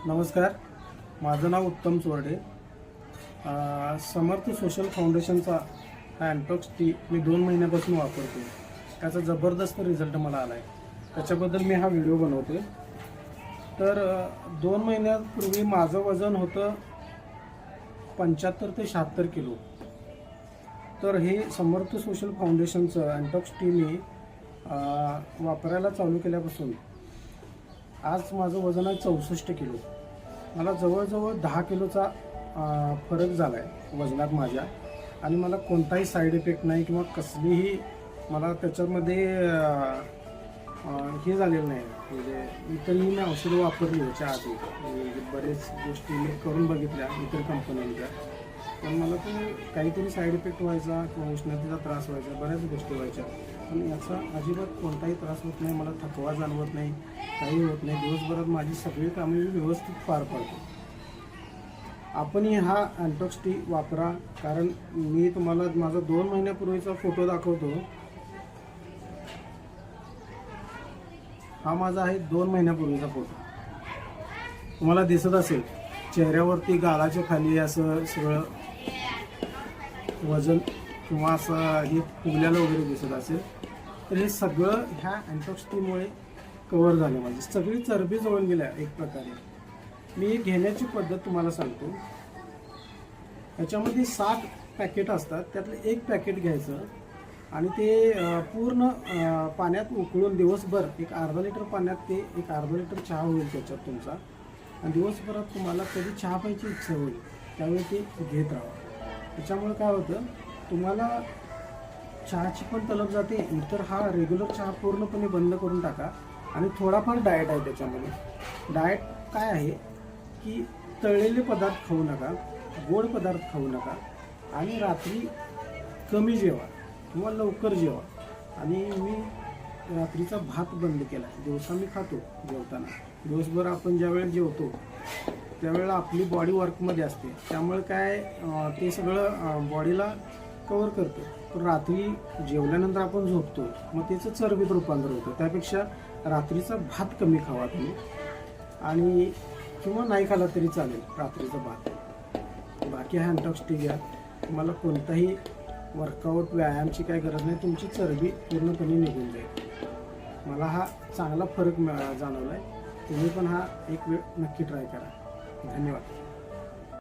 नमस्कार, माझं नाव उत्तम चोरडे. समर्थ सोशल फाउंडेशनचा हा अँटॉक्स टी मी 2 महिन्यापासून वापरतो. त्याचा जबरदस्त रिझल्ट मला आला आहे. त्याच्याबद्दल मी हा व्हिडिओ बनवते. तर 2 महिन्यापूर्वी माझं वजन होतं 75 ते 76 किलो. तर हे समर्थ सोशल फाउंडेशनचं अँटॉक्स टी मी वापरायला चालू केल्यापासून आज माझं वजन आहे 64 किलो. मला जवळजवळ 10 किलोचा फरक झाला आहे वजनात माझ्या. आणि मला कोणताही साईड इफेक्ट नाही किंवा कसलीही मला त्याच्यामध्ये हे झालेलं नाही. म्हणजे इतरही मी औषधं वापरली ह्याच्या आधी, बरेच गोष्टी मी करून बघितल्या इतर कंपन्यांच्या, पण मला ते काहीतरी साईड इफेक्ट व्हायचा किंवा उष्णतेचा त्रास व्हायचा, बऱ्याच गोष्टी व्हायच्या. पण याचा अजिबात कोणताही त्रास होत नाही, मला थकवा जाणवत नाही, काही होत नाही. दिवसभरात माझी सगळी कामे मी व्यवस्थित पार पाडतो. आपणही हा अँटॉक्स टी वापरा, कारण मी तुम्हाला माझा 2 महिन्यापूर्वीचा फोटो दाखवतो. हा माझा आहे 2 महिन्यापूर्वीचा फोटो. तुम्हाला दिसत असेल चेहऱ्यावरती गालाच्या खाली असं सगळं वजन किंवा असं हे फुगल्याला वगैरे दिसत असेल, तर हे सगळं ह्या अँटॉक्स टीमुळे कव्हर झालं. माझी सगळी चरबी जळून गेल्या एक प्रकारे. मी घेण्याची पद्धत तुम्हाला सांगतो. याच्यामध्ये 60 पॅकेट असतात. त्यातलं एक पॅकेट घ्यायचं आणि ते पूर्ण पाण्यात उकळून दिवसभर, एक अर्धा लिटर पाण्यात ते एक अर्धा लिटर चहा होईल त्याच्यात तुमचा. आणि दिवसभरात तुम्हाला कधी चहा प्यायची इच्छा होईल त्यावेळी ते घेत राहा. त्याच्यामुळे काय होतं, तुम्हाला चहाची पण तलब जाते. इतर हा रेग्युलर चहा पूर्णपणे बंद करून टाका. आणि थोडाफार डाएट आहे त्याच्यामध्ये. डाएट काय आहे की तळलेले पदार्थ खाऊ नका, गोड पदार्थ खाऊ नका, आणि रात्री कमी जेवा किंवा लवकर जेवा. आणि मी रात्रीचा भात बंद केला आहे. दिवसा मी खातो जेवताना. दिवसभर आपण ज्यावेळेस जेवतो त्यावेळेला आपली बॉडी वर्कमध्ये असते, त्यामुळे काय ते सगळं बॉडीला कवर करतं. पण रात्री जेवल्यानंतर आपण झोपतो, मग त्याचं चरबीत रूपांतर होतं. त्यापेक्षा रात्रीचा भात कमी खावा तुम्ही, आणि किंवा नाही खाला तरी चालेल रात्रीचा भात. बाकी हा अँटॉक्स टी घ्या. तुम्हाला कोणताही वर्कआउट व्यायामची काही गरज नाही, तुमची चरबी पूर्णपणे निघून जाईल. मला हा चांगला फरक जाणवला आहे. तुम्ही पण हा एक वेळ नक्की ट्राय करा. धन्यवाद.